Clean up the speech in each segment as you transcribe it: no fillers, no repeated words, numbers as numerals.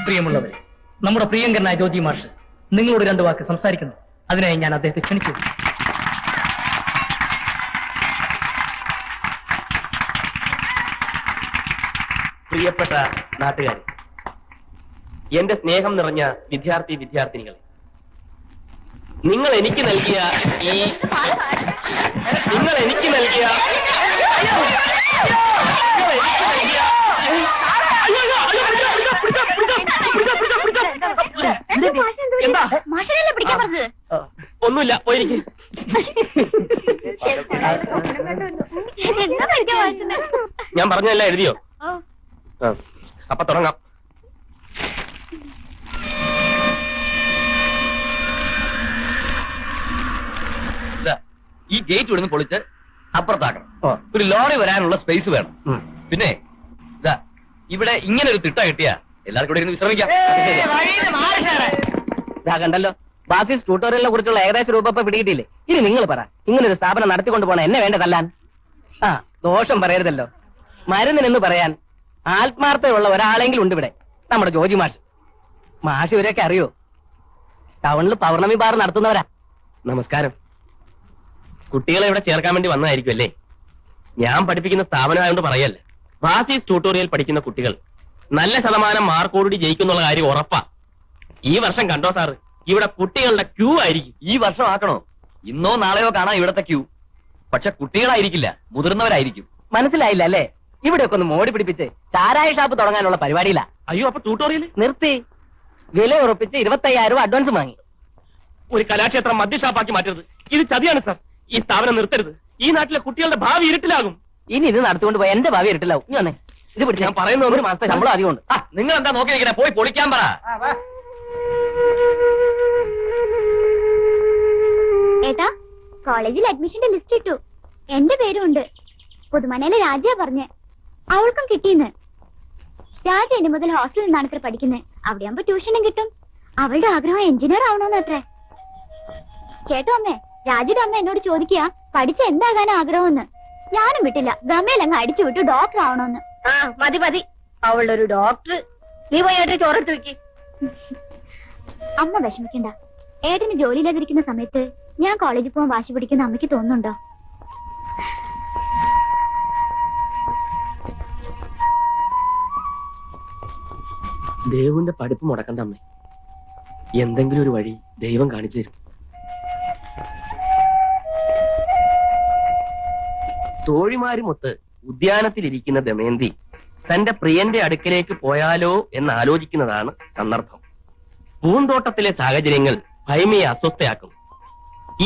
പ്രിയമുള്ളവരെ, നമ്മുടെ പ്രിയങ്കരനായ ജോജി മാഷ് നിങ്ങളോട് 2 വാക്ക് സംസാരിക്കുന്നു. അതിനായി ഞാൻ അദ്ദേഹത്തെ ക്ഷണിച്ചു. പ്രിയപ്പെട്ട നാട്ടുകാരെ, എന്റെ സ്നേഹം നിറഞ്ഞ വിദ്യാർത്ഥിനികളെ, നിങ്ങൾ എനിക്ക് നൽകിയ ഒന്നുമില്ല, പോയിരിക്കും. ഞാൻ പറഞ്ഞല്ല, എഴുതിയോ? അപ്പൊ തുടങ്ങാം. ഈ ഗേറ്റ് ഇവിടുന്ന് പൊളിച്ച് അപ്പുറത്താക്കണം. ഒരു ലോറി വരാനുള്ള സ്പേസ് വേണം. പിന്നെ ഇവിടെ ഇങ്ങനെ ഒരു തിട്ട കിട്ടിയാ എല്ലാവർക്കും ഇവിടെ ഇരുന്ന് വിശ്രമിക്കാം. കണ്ടല്ലോ, ബാസിസ് ട്യൂട്ടോറിയലിനെ കുറിച്ചുള്ള ഏകദേശം രൂപ പിടികിട്ടില്ലേ? ഇനി നിങ്ങൾ പറ, ഇങ്ങനൊരു സ്ഥാപനം നടത്തിക്കൊണ്ട് പോണ എന്നെ വേണ്ടതല്ലാൻ? ദോഷം പറയരുതല്ലോ. മരുന്നിനെന്ന് പറയാൻ ആത്മാർത്ഥതയുള്ള ഒരാളെങ്കിലും ഉണ്ട് ഇവിടെ, നമ്മുടെ ജോജി മാഷ്. മാഷ് ഇവരെയൊക്കെ അറിയോ? ടൗണിൽ പൗർണമി ബാർ നടത്തുന്നവരാ. നമസ്കാരം. കുട്ടികളെ ഇവിടെ ചേർക്കാൻ വേണ്ടി വന്നതായിരിക്കും അല്ലേ? ഞാൻ പഠിപ്പിക്കുന്ന സ്ഥാപനമായോണ്ട് പറയല്ലേ. ബാസിസ് ട്യൂട്ടോറിയൽ പഠിക്കുന്ന കുട്ടികൾ നല്ല ശതമാനം മാർക്കോടുകൂടി ജയിക്കുന്നുള്ള കാര്യം ഉറപ്പാ. ഈ വർഷം കണ്ടോ സാറ്, ഇവിടെ കുട്ടികളുടെ ക്യൂ ആയിരിക്കും. ഈ വർഷം ആക്കണോ? ഇന്നോ നാളെയോ കാണാം ഇവിടത്തെ ക്യൂ. പക്ഷെ കുട്ടികളായിരിക്കില്ല, മുതിർന്നവരായിരിക്കും. മനസ്സിലായില്ല അല്ലേ? ഇവിടെയൊക്കെ ഒന്ന് മോടി പിടിപ്പിച്ച് ചാരായ ഷാപ്പ് തുടങ്ങാനുള്ള പരിപാടിയില്ല. അയ്യോ, അപ്പൊ ട്യൂട്ടോറിയൽ നിർത്തി. വില ഉറപ്പിച്ച് 25,000 രൂപ അഡ്വാൻസ് വാങ്ങി. ഒരു കലാക്ഷേത്രം മദ്യഷാപ്പാക്കി മാറ്റരുത്. ഇത് ചതിയാണ് സാർ. ഈ സ്ഥാപനം നിർത്തരുത്. ഈ നാട്ടിലെ കുട്ടികളുടെ ഭാവി ഇരുട്ടിലാകും. ഇനി ഇത് നടത്തിക്കൊണ്ട് പോയി എന്റെ ഭാവി ഇരുട്ടിലാവും. ഇനി വന്നേ, ഇത് പിടിച്ച്. ഞാൻ പറയുന്നത് 1 മാസത്തെ ശമ്പളം അധികം ഉണ്ട്. നിങ്ങൾ എന്താ നോക്കി നിൽക്കണേ? പോയി പൊളിക്കാൻ പറ. ഏട്ടാ, കോളേജിൽ അഡ്മിഷന്റെ ലിസ്റ്റ് ഇട്ടു. എന്റെ പേരും ഉണ്ട്. പുതുമനയിലെ രാജയാ പറഞ്ഞ്. അവൾക്കും കിട്ടിയെന്ന്. രാജ എന്നെ മുതൽ ഹോസ്റ്റലിൽ നിന്നാണ് ഇത്ര പഠിക്കുന്നത്. അവിടെയാകുമ്പോ ട്യൂഷനും കിട്ടും. അവളുടെ ആഗ്രഹം എഞ്ചിനീയർ ആവണമെന്ന് അത്രേ. കേട്ടോ അമ്മേ, രാജയുടെ അമ്മ എന്നോട് ചോദിക്കുക പഠിച്ച എന്താകാൻ ആഗ്രഹമെന്ന്. ഞാനും വിട്ടില്ല. ഗമയിലങ്ങ് അടിച്ചു വിട്ടു ഡോക്ടർ ആവണമെന്ന്. മതി മതി, അവളൊരു ഡോക്ടർ. നീ പോയി ഏട്ടന് ചോറെടുത്ത് വെക്ക്. അമ്മ വിഷമിക്കണ്ട. ഏട്ടന് ജോലിയില്ലാതിരിക്കുന്ന സമയത്ത് ഞാൻ കോളേജിൽ പോകാൻ വാശി പിടിക്കുന്ന അമ്മയ്ക്ക് തോന്നുന്നുണ്ടോ? ദേവുവിന്റെ പഠിപ്പ് മുടക്കണ്ട അമ്മേ. എന്തെങ്കിലും ഒരു വഴി ദൈവം കാണിച്ചു തരും. തോഴിമാരുമൊത്ത് ഉദ്യാനത്തിലിരിക്കുന്ന ദമയന്തി തന്റെ പ്രിയന്റെ അടുക്കലേക്ക് പോയാലോ എന്ന് ആലോചിക്കുന്നതാണ് സന്ദർഭം. പൂന്തോട്ടത്തിലെ സാഹചര്യങ്ങൾ ഭൈമയെ അസ്വസ്ഥയാക്കും.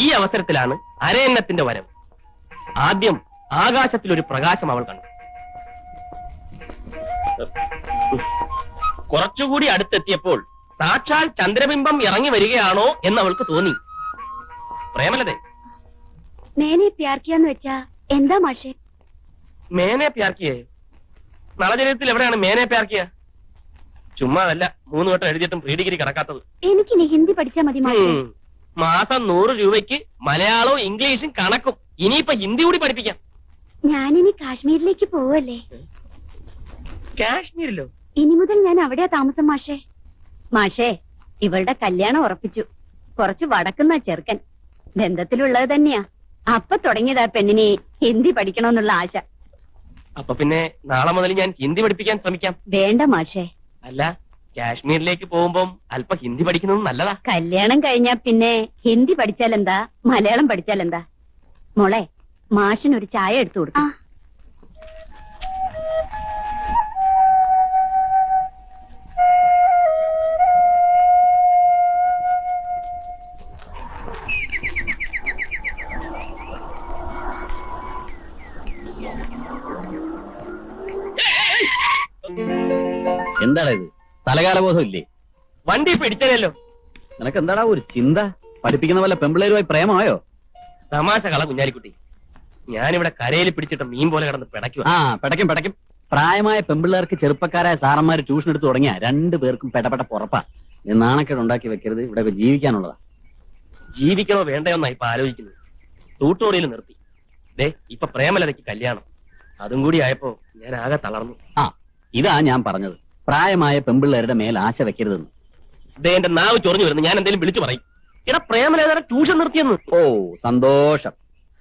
ഈ അവസരത്തിലാണ് അരയന്നത്തിന്റെ വരവ്. ആദ്യം ആകാശത്തിലൊരു പ്രകാശം അവൾ കണ്ടു. കുറച്ചുകൂടി അടുത്തെത്തിയപ്പോൾ സാക്ഷാൽ ചന്ദ്രബിംബം ഇറങ്ങി വരികയാണോ എന്ന് അവൾക്ക് തോന്നി. പ്രേമലതേ, മേനെ പ്യാർക്കിയാന്ന് വെച്ചാ എന്താ മാഷേ? മേനെ പ്യാർക്കിയേ? നളചരിതത്തിൽ എവിടെയാണ് മേനെ പ്യാർക്കിയ? ചുമ്മാ അല്ല, 3 വട്ടം എഴുതിയിട്ടും പ്രീ ഡിഗ്രി കിടക്കാത്തത്. എനിക്കിനി ഹിന്ദി പഠിച്ചാ മതി മാഷേ. മാസം 100 രൂപയ്ക്ക് മലയാളവും ഇംഗ്ലീഷും കണക്കും. ഇനിയിപ്പൊ ഹിന്ദി കൂടി പഠിപ്പിക്കാം. ഞാനിനി കാശ്മീരിലേക്ക് പോവല്ലേ? കാശ്മീരിലോ? ഇനി മുതൽ ഞാൻ അവിടെയാ താമസം മാഷേ. മാഷേ, ഇവളുടെ കല്യാണം ഉറപ്പിച്ചു. കുറച്ച് വടക്കുന്ന ചെറുക്കൻ. ബന്ധത്തിലുള്ളത് തന്നെയാ. അപ്പൊ തുടങ്ങിയതാ പെണ്ണിനെ ഹിന്ദി പഠിക്കണമെന്നുള്ള ആശ. അപ്പൊ പിന്നെ നാളെ മുതൽ ഞാൻ ഹിന്ദി പഠിപ്പിക്കാൻ ശ്രമിക്കാം. വേണ്ട മാഷേ. അല്ല, കാശ്മീരിലേക്ക് പോകുമ്പം അല്പം ഹിന്ദി പഠിക്കുന്നത് നല്ലതാ. കല്യാണം കഴിഞ്ഞാ പിന്നെ ഹിന്ദി പഠിച്ചാലെന്താ, മലയാളം പഠിച്ചാലെന്താ? മോളെ, മാഷിനൊരു ചായ എടുത്തു കൊടുക്കും. എന്താണ് ഇത്? തലകാലബോധം ഇല്ലേ? വണ്ടി പിടിച്ചതല്ലോ. നിനക്ക് എന്താടാ ഒരു ചിന്ത? പഠിപ്പിക്കുന്ന പോലെ പെമ്പിള്ളേരുമായി പ്രേമമായോ? തമാശ കള കുഞ്ഞാലിക്കുട്ടി. ഞാനിവിടെ കരയിൽ പിടിച്ചിട്ട് മീൻ പോലെ കിടന്ന് പിടയ്ക്കുക. പിടയ്ക്കും. പ്രായമായ പെമ്പിള്ളേർക്ക് ചെറുപ്പക്കാരായ സാറന്മാര് ട്യൂഷൻ എടുത്ത് തുടങ്ങിയ 2 പേർക്കും പെടപെട്ട പുറപ്പാ. നാണക്കേട് ഉണ്ടാക്കി വെക്കരുത്. ഇവിടെ ജീവിക്കാനുള്ളതാ. ജീവിക്കണോ വേണ്ടയോ എന്നാ ഇപ്പൊ ആലോചിക്കുന്നത്. ട്യൂട്ടോറിയൽ നിർത്തി. ഇപ്പൊ പ്രേമലതയ്ക്ക് കല്യാണം. അതും കൂടി ആയപ്പോ ഞാൻ ആകെ തളർന്നു. ഇതാ ഞാൻ പറഞ്ഞത്. പ്രായമായ പെമ്പിള്ളേരുടെ മേൽ ആശ വെക്കരുതെന്ന്. ദേ എന്റെ നാവ് ചൊറിഞ്ഞു വരുന്നു, ഞാൻ എന്തെങ്കിലും വിളിച്ചു പറയും. എടാ പ്രേമലേഖന ട്യൂഷൻ നിർത്തിയെന്ന്. ഓ സന്തോഷം.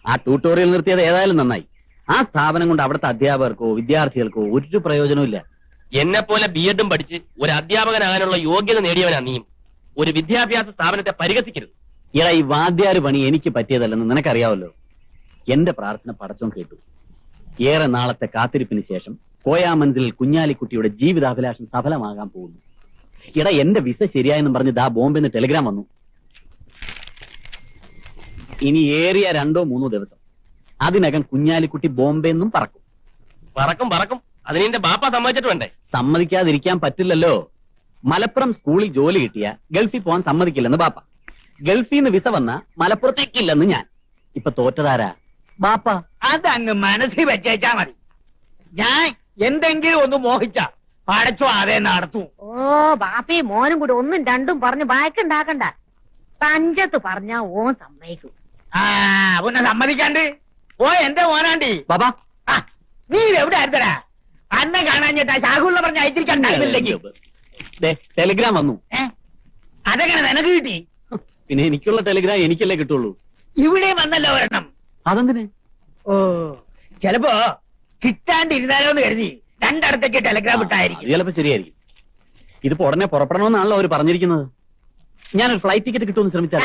ആ ട്യൂട്ടോറിയൽ നിർത്തിയത് ഏതായാലും നന്നായി. ആ സ്ഥാപനം കൊണ്ട് അവിടുത്തെ അധ്യാപകർക്കോ വിദ്യാർത്ഥികൾക്കോ ഒരു പ്രയോജനവും ഇല്ല. എന്നെ പോലെ ബി.എഡും പഠിച്ച് ഒരു അധ്യാപകനാകാനുള്ള യോഗ്യത നേടിയവനാ നീയും. ഒരു വിദ്യാഭ്യാസ സ്ഥാപനത്തെ പരിഹസിക്കരുത്. ഇയാ ഈ വാദ്യാര് പണി എനിക്ക് പറ്റിയതല്ലെന്ന് നിനക്കറിയാവല്ലോ. എന്റെ പ്രാർത്ഥന പടച്ചോൻ കേട്ടു. ഏറെ നാളത്തെ കാത്തിരിപ്പിന് ശേഷം കോയാമൻസിൽ കുഞ്ഞാലിക്കുട്ടിയുടെ ജീവിതാഭിലാഷം സഫലമാകാൻ പോകുന്നു. എടാ എന്റെ വിസ ശരിയായെന്നും പറഞ്ഞ് ദാ ബോംബെന്ന് ടെലിഗ്രാം വന്നു. ഇനി ഏറിയ 2-3 ദിവസം അതിനകം കുഞ്ഞാലിക്കുട്ടി ബോംബെന്നും പറക്കും. പറക്കും അതിന് എന്റെ ബാപ്പ സമ്മതിച്ചിട്ട് വേണ്ടേ? സമ്മതിക്കാതിരിക്കാൻ പറ്റില്ലല്ലോ. മലപ്പുറം സ്കൂളിൽ ജോലി കിട്ടിയ ഗൾഫിൽ പോകാൻ സമ്മതിക്കില്ലെന്ന് ബാപ്പ. ഗൾഫിൽ നിന്ന് വിസ വന്ന മലപ്പുറത്തേക്കില്ലെന്ന് ഞാൻ. ഇപ്പൊ തോറ്റതാരാ? ബാപ്പ. അതങ്ങ് മനസ്സിൽ വെച്ചേച്ചാ മതി. ഞാൻ എന്തെങ്കിലും ഒന്ന് മോഹിച്ച പടച്ചോ അതേ നടത്തൂ. ഓ ബാപ്പയും മോനും കൂടി ഒന്നും രണ്ടും പറഞ്ഞ് വായക്കുണ്ടാക്കണ്ട. പഞ്ചത്ത് പറഞ്ഞാ ഓൻ സമ്മതിക്കും. ആ പിന്നെ സമ്മതിക്കാണ്ട് ഓ എന്റെ മോനാണ്ടി. ബാബാ ആ, നീ എവിടെ ആയിരുന്നടാ? അന്നെ കാണാൻ ചേട്ടാ ശാഖുള്ള പറഞ്ഞ് അയച്ചിരിക്കാൻ ടൈമില്ലെങ്കിൽ ടെലിഗ്രാം വന്നു. അതെങ്ങനെ നിനക്ക് കിട്ടി? പിന്നെ എനിക്കുള്ള ടെലിഗ്രാം എനിക്കല്ലേ കിട്ടുള്ളൂ. ഇവിടെ വന്നല്ലോ ഒരെണ്ണം. അതെന്തിനെ? ഓ ചിലപ്പോ കിട്ടാണ്ടിരുന്നാലോ എന്ന് കരുതി രണ്ടിടത്തേക്ക് ടെലിഗ്രാം ഇട്ടായിരിക്കും. അത് ചിലപ്പോ ശരിയായിരിക്കും. ഇതിപ്പോ ഉടനെ പുറപ്പെടണമെന്നാണല്ലോ അവർ പറഞ്ഞിരിക്കുന്നത്. ഞാനൊരു ഫ്ലൈറ്റ് ടിക്കറ്റ് കിട്ടുമെന്ന് ശ്രമിച്ചാൽ.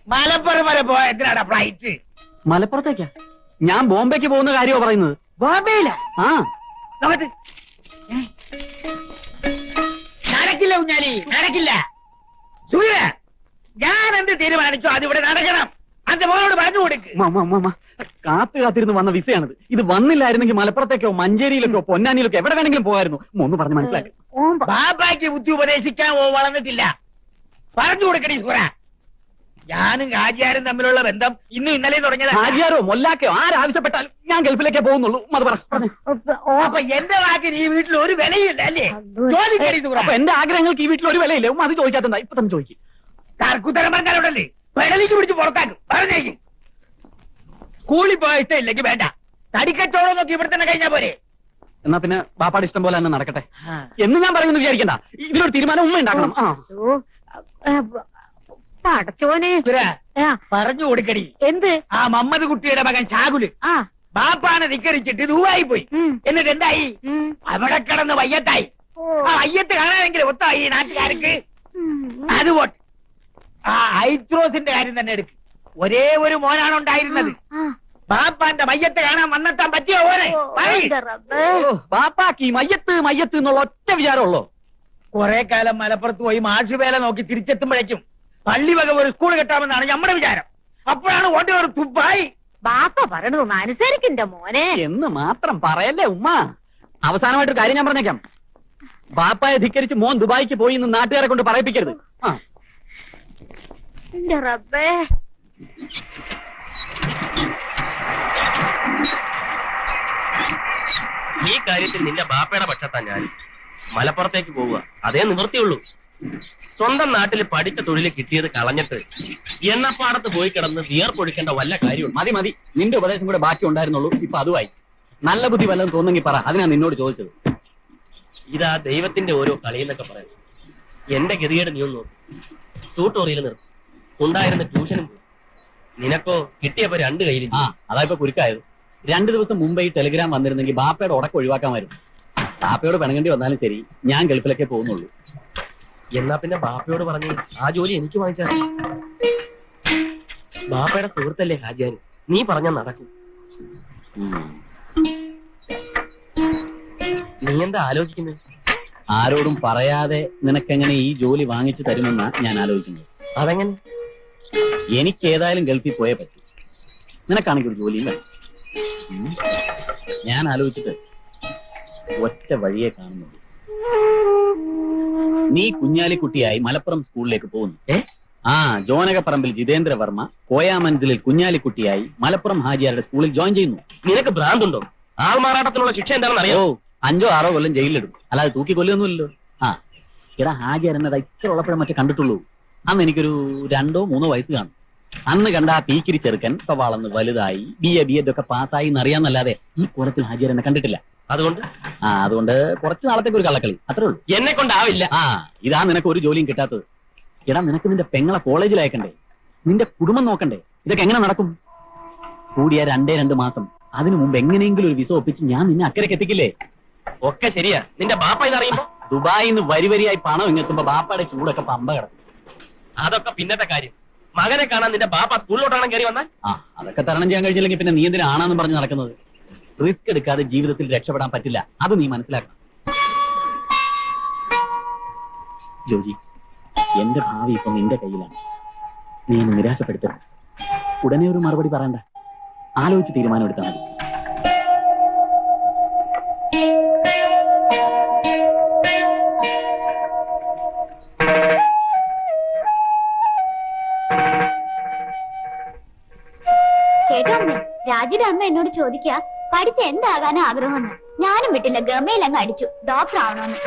മലപ്പുറം വരെ പോയ എന്തിനാടാ ഫ്ലൈറ്റ്? മലപ്പുറത്തേക്കാ? ഞാൻ ബോംബെക്ക് പോകുന്ന കാര്യമോ പറയുന്നത്? ബോംബെയില ആ നോക്കട്ട്. നടക്കില്ല കുഞ്ഞാലി, നടക്കില്ല. സൂര്യ ഞാൻ എന്ത് തീരുമാനിച്ചോ അതിവിടെ നടക്കണം. അന്റെ മോനോട് പറഞ്ഞു കൊടുക്ക്. കാത്തിരുന്ന് വന്ന വിസയാണിത്. ഇത് വന്നില്ലായിരുന്നെങ്കിൽ മലപ്പുറത്തേക്കോ മഞ്ചേരിയിലേക്കോ പൊന്നാനിയിലേക്കോ എവിടെ വേണമെങ്കിലും പോകായിരുന്നു. ഒന്ന് പറഞ്ഞ് മനസ്സിലാക്കി. ബാബാക്ക് ബുദ്ധി ഉപദേശിക്കാൻ വളർന്നിട്ടില്ല. പറഞ്ഞു കൊടുക്കണേ സൂര. ഞാനും ഹാജിയാരും തമ്മിലുള്ള ബന്ധം ഇന്നും ഇന്നലെയും തുടങ്ങിയതാണ്. ഹാജിയാരോ മൊല്ലാക്കയോ ആരാവശ്യപ്പെട്ടാലും ഞാൻ ഗൾഫിലേക്കേ പോകുന്നുള്ളൂ. അത് പറ. അപ്പൊ എന്റെ വാക്കിന് ഈ വീട്ടിൽ ഒരു വിലയില്ല അല്ലേ? ചോദിക്കണേ സൂര. അപ്പൊ എന്റെ ആഗ്രഹങ്ങൾക്ക് ഈ വീട്ടിൽ ഒരു വിലയില്ലേ? അത് ചോദിക്കാത്ത ഇപ്പൊ തന്നെ ചോദിക്കും. കർക്കുത്തരം പറഞ്ഞാലുണ്ടല്ലേ പെടലിക്ക് പിടിച്ച് പുറത്താക്കും. പറഞ്ഞേക്ക്. സ്കൂളിൽ പോയ ഇഷ്ടമില്ലെങ്കിൽ വേണ്ട. തടിക്കച്ചോളം നോക്കി ഇവിടെ തന്നെ കഴിഞ്ഞാ പോരെ. എന്നാ പിന്നെ ബാപ്പാട് ഇഷ്ടം പോലെ തന്നെ നടക്കട്ടെ എന്ന് ഞാൻ പറയുന്നു. വിചാരിക്കണ്ട. ഇതിനൊരു തീരുമാനം ഉമ്മ ഉണ്ടാക്കണം. പടച്ചോനെ പറഞ്ഞു കൊടുക്കടി. എന്ത്? ആ മമ്മദ് കുട്ടിയുടെ മകൻ ഷാഗുല് ബാപ്പാനെ ധിക്കരിച്ചിട്ട് ദുബായി പോയി. എന്നിട്ട് എന്തായി? അവിടെ കിടന്ന് വയ്യത്തായി. ആ വയ്യത്ത് കാണാനെങ്കിലും ഒത്തായി ഈ നാട്ടുകാർക്ക്. അത് പോട്ടെ. ആ ഐത്രോസിന്റെ കാര്യം തന്നെ എടുക്ക്. ഒരേ ഒരു മോനാണ് ഉണ്ടായിരുന്നത്. ബാപ്പാന്റെ മയ്യത്ത് കാണാൻ വന്നെത്താൻ പറ്റിയോ ഓനെ? ബാപ്പാക്ക് മയ്യത്ത് മയ്യത്ത് എന്നുള്ള ഒറ്റ വിചാരമുള്ളൂ. കുറെ കാലം മലപ്പുറത്ത് പോയി മാഷുവേല നോക്കി തിരിച്ചെത്തുമ്പോഴേക്കും പള്ളി വക ഒരു സ്കൂൾ കെട്ടാമെന്നാണ് നമ്മുടെ വിചാരം. അപ്പോഴാണ് ഓന്റെ ഒരു തുപ്പായി. ബാപ്പ പറയണതൊന്നും അനുസരിക്കണ്ട മോനെ എന്ന് മാത്രം പറയല്ലേ ഉമ്മ. അവസാനമായിട്ടൊരു കാര്യം ഞാൻ പറഞ്ഞേക്കാം. ബാപ്പായെ ധിക്കരിച്ച് മോൻ ദുബായിക്ക് പോയി എന്ന് നാട്ടുകാരെ കൊണ്ട് പറയിപ്പിക്കരുത്. എന്റെ റബ്ബേ. ഈ കാര്യത്തിൽ നിന്റെ ബാപ്പയുടെ പക്ഷത്താ ഞാൻ. മലപ്പുറത്തേക്ക് പോവുക, അതേ നിവൃത്തിയുള്ളൂ. സ്വന്തം നാട്ടിൽ പഠിച്ച തൊഴിൽ കിട്ടിയത് കളഞ്ഞിട്ട് എണ്ണപ്പാടത്ത് പോയി കിടന്ന് വിയർപ്പൊഴിക്കേണ്ട വല്ല കാര്യമുണ്ട്? മതി മതി. നിന്റെ ഉപദേശം കൂടെ ബാക്കി ഉണ്ടായിരുന്നുള്ളൂ. ഇപ്പൊ അതുമായി. നല്ല ബുദ്ധി വല്ലതും തോന്നെങ്കിൽ പറ. അതിനാ നിന്നോട് ചോദിച്ചത്. ഇതാ ദൈവത്തിന്റെ ഓരോ കളിയെന്നൊക്കെ പറയുന്നത്. എന്റെ ഗതികേട് നീ ഒന്ന് ട്യൂട്ടോറിയൽ നിർത്തും. ഉണ്ടായിരുന്ന ട്യൂഷനും പോയി. നിനക്കോ കിട്ടിയപ്പോ 2 കയ്യിലും. അതാ ഇപ്പൊ കുരുക്കായത്. 2 ദിവസം മുമ്പ് ഈ ടെലിഗ്രാം വന്നിരുന്നെങ്കിൽ ബാപ്പയുടെ ഉടക്കം ഒഴിവാക്കാമായിരുന്നു. ബാപ്പയോട് പിണങ്ങേണ്ടി വന്നാലും ശരി, ഞാൻ ഗൾഫിലേക്കേ പോകുന്നുള്ളൂ. എന്നാ പിന്നെ ബാപ്പയോട് പറഞ്ഞ് ആ ജോലി എനിക്ക് വാങ്ങിച്ചാൽ. ബാപ്പയുടെ സുഹൃത്തല്ലേ ഹാജിയാര്, നീ പറഞ്ഞാൽ നടക്കും. നീ എന്താ ആലോചിക്കുന്നത്? ആരോടും പറയാതെ നിനക്കെങ്ങനെ ഈ ജോലി വാങ്ങിച്ചു തരുമെന്നാ ഞാൻ ആലോചിക്കുന്നത്. അതെങ്ങനെ? എനിക്ക് ഏതായാലും ഗൾഫിൽ പോയേ പറ്റൂ. നിനക്കാണെങ്കിൽ ഒരു ജോലിയും വേണം. ഞാൻ ആലോചിച്ചിട്ട് ഒറ്റ വഴിയെ കാണുന്നുള്ളൂ. നീ കുഞ്ഞാലിക്കുട്ടിയായി മലപ്പുറം സ്കൂളിലേക്ക് പോകുന്നു. ജോനകപ്പറമ്പിൽ ജിതേന്ദ്ര വർമ്മ കോയാമൻസിലിൽ കുഞ്ഞാലിക്കുട്ടിയായി മലപ്പുറം ഹാജിയാരുടെ സ്കൂളിൽ ജോയിൻ ചെയ്യുന്നു. നിനക്ക് ഭ്രാന്തുണ്ടോ? ആൾമാറാട്ടത്തിനുള്ള ശിക്ഷ എന്താണെന്ന് അറിയോ? 5-6 കൊല്ലം ജയിലിലിടും. അല്ലാതെ തൂക്കി കൊല്ലൊന്നുമില്ലല്ലോ. എടാ ഹാജിയാർ എന്നത് ഇത്ര ഉള്ളപ്പോഴും മറ്റേ കണ്ടിട്ടുള്ളൂ. അന്ന് എനിക്കൊരു 2-3 വയസ്സ് കാണും. അന്ന് കണ്ട ആ പീക്കിരി ചെറുക്കൻ ഇപ്പൊ വളർന്ന് വലുതായി BA BEd ഒക്കെ പാസ്സായി എന്നറിയാന്നല്ലാതെ ഈ കോലത്തിൽ ഹാജിയാർ എന്നെ കണ്ടിട്ടില്ല. അതുകൊണ്ട് അതുകൊണ്ട് കുറച്ച് നാളത്തേക്ക് ഒരു കള്ളക്കളി അത്രേ ഉള്ളൂ. എന്നെ കൊണ്ടാവില്ല. ഇതാ നിനക്ക് ഒരു ജോലിയും കിട്ടാത്തത്. എടാ നിനക്ക് നിന്റെ പെങ്ങളെ കോളേജിൽ അയക്കണ്ടേ, നിന്റെ കുടുംബം നോക്കണ്ടേ? ഇതൊക്കെ എങ്ങനെ നടക്കും? കൂടിയ 2 മാസം. അതിനു മുമ്പ് എങ്ങനെയെങ്കിലും ഒരു വിസ ഒപ്പിച്ച് ഞാൻ നിന്നെ അക്കരയ്ക്ക് എത്തിക്കില്ലേ? ഒക്കെ ശരിയാ. നിന്റെ ബാപ്പ ഇതറിയുമ്പോ ദുബായിൽ നിന്ന് വരിവരിയായി പണം ഇങ്ങെത്തുമ്പോ ബാപ്പയുടെ ചൂടൊക്കെ പമ്പ കിടക്കും. അതൊക്കെ പിന്നത്തെ കാര്യം. മകനെ കാണാൻ നിന്റെ ബാപ്പ സ്കൂളിലോട്ടാണ് കയറി വന്നാൽ അതൊക്കെ തരണം ചെയ്യാൻ കഴിഞ്ഞില്ലെങ്കിൽ പിന്നെ നീ എന്തിനാണെന്ന് പറഞ്ഞ് നടക്കുന്നത്? റിസ്ക് എടുക്കാതെ ജീവിതത്തിൽ രക്ഷപ്പെടാൻ പറ്റില്ല, അത് നീ മനസ്സിലാക്കണം. ജോജി, എന്റെ ഭാവി ഇപ്പൊ നിന്റെ കയ്യിലാണ്. നീ എന്നെ നിരാശപ്പെടുത്തരുത്. ഉടനെ ഒരു മറുപടി പറയണ്ട, ആലോചിച്ച് തീരുമാനമെടുത്താൽ മതി. കേട്ടോ അമ്മേ, രാജുയുടെ അമ്മ എന്നോട് ചോദിക്കാ പഠിച്ച എന്താകാനാ ആഗ്രഹമെന്ന്. ഞാനും വിട്ടില്ല, ഗമയിലങ്ങ് അടിച്ചു ഡോക്ടർ ആവണമെന്ന്.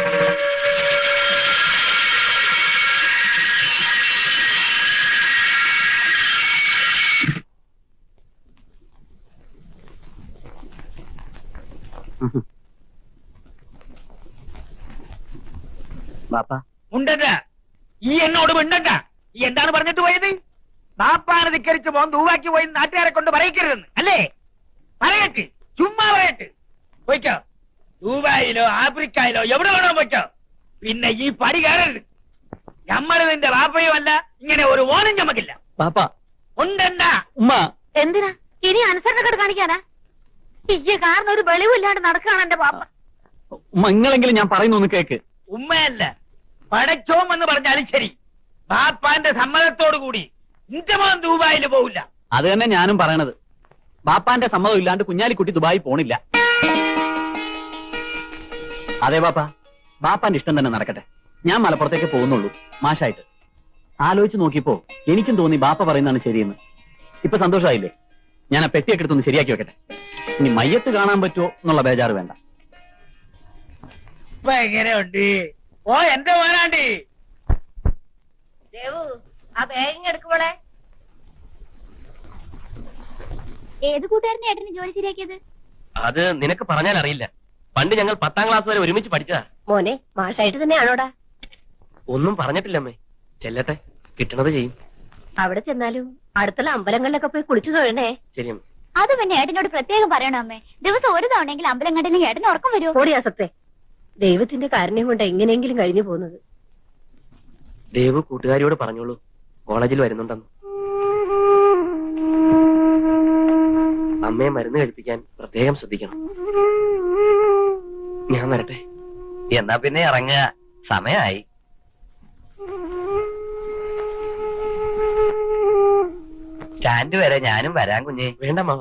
ബാപ്പ ഉണ്ടണ്ട, ഈ എന്നോട് മിണ്ടണ്ട. ഈ എന്താണ് പറഞ്ഞിട്ട് പോയത്? ബാപ്പാനെ ധിക്കരിച്ച് മോൻ ദൂവാക്കി പോയി നാട്ടുകാരെ കൊണ്ട് പറയിക്കരുതെന്ന് അല്ലേ? പറയട്ട്, ചുമ്മാ പറയട്ട്. പോയിക്കോ, ദുബായിലോ ആഫ്രിക്കയിലോ എവിടെ വേണോ പോയിക്കോ. പിന്നെ ഈ പടി കയറരുത്. ഞമ്മള് നിന്റെ ബാപ്പയുമല്ല, ഇങ്ങനെ ഒരു ഓനും ഞമ്മക്കില്ല. പാപ്പ ഉണ്ടണ്ട. ഉമ്മ എന്തിനാ ഇനി അനുസരണക്കേട് കാണിക്കാനാ? ഈ കാരണം ഒരു വെളിവില്ലാണ്ട് നടക്കുകയാണ് എന്റെ പാപ്പ. ഉമ്മ, നിങ്ങളെങ്കിലും ഞാൻ പറയുന്ന ഒന്ന് കേക്ക്. ഉമ്മയല്ല, പടച്ചോം എന്ന് പറഞ്ഞാലും ശരി, ബാപ്പാന്റെ സമ്മതത്തോടു കൂടി നിന്റെ മോൻ ദുബായിൽ പോവില്ല. അത് തന്നെ ഞാനും പറയണത്. ബാപ്പാന്റെ സമ്മതം ഇല്ലാണ്ട് കുഞ്ഞാലിക്കുട്ടി ദുബായി പോണില്ല. അതെ ബാപ്പ, ബാപ്പാന്റെ ഇഷ്ടം തന്നെ നടക്കട്ടെ. ഞാൻ മലപ്പുറത്തേക്ക് പോകുന്നുള്ളൂ മാഷായിട്ട്. ആലോചിച്ച് നോക്കിയപ്പോ എനിക്കും തോന്നി ബാപ്പ പറയുന്നതാണ് ശരിയെന്ന്. ഇപ്പൊ സന്തോഷമായില്ലേ? ഞാൻ ആ പെട്ടിയൊക്കെ എടുത്തൊന്ന് ശരിയാക്കി വെക്കട്ടെ. ഇനി മയ്യത്ത് കാണാൻ പറ്റുമോ എന്നുള്ള ബേജാറ് വേണ്ട. ഇപ്പൊ എങ്ങനെയുണ്ട്? ഓ എന്റെ മോനാണ്ടി. ആ ബാഗിങ് എടുക്കുമ്പോളെ ഏത് കൂട്ടുകാരനെ ഏട്ടന് ജോലി ശരിയാക്കിയത്? അത് നിനക്ക് പറഞ്ഞാൽ അറിയില്ല. പണ്ട് ഞങ്ങൾ 10ാം ക്ലാസ് വരെ ഒരുമിച്ച് പഠിച്ചതാ. മോനെ മാഷായിട്ട് തന്നെയാണോടാ? ഒന്നും പറഞ്ഞിട്ടില്ലമ്മേ. ചെല്ലട്ടെ, കിട്ടണത് ചെയ്യും. അവിടെ ചെന്നാലും അടുത്തുള്ള അമ്പലങ്ങളിലൊക്കെ പോയി കുളിച്ചു തൊഴണേ. ശരിയമ്മ. അത് പിന്നെ ഏട്ടനോട് പ്രത്യേകം പറയണം അമ്മേ. ദിവസം ഒരു തവണയെങ്കിലും അമ്പലം കണ്ടില്ലെങ്കിൽ ഏട്ടന് ഉറക്കം വരുമോ? ഓടിയാസത്തെ ദൈവത്തിന്റെ കാരുണ്യം കൊണ്ട് എങ്ങനെയെങ്കിലും കഴിഞ്ഞു പോകുന്നത്. ദേവു കൂട്ടുകാരിയോട് പറഞ്ഞോളൂ കോളേജിൽ വരുന്നുണ്ടെന്ന്. അമ്മയെ മരുന്ന് കഴിപ്പിക്കാൻ പ്രത്യേകം ശ്രദ്ധിക്കണം. ഞാൻ വരട്ടെ. എന്നാ പിന്നെ ഇറങ്ങുക, സമയായി. സ്റ്റാൻഡ് വരെ ഞാനും വരാൻ കുഞ്ഞേ. വേണ്ട മാവ,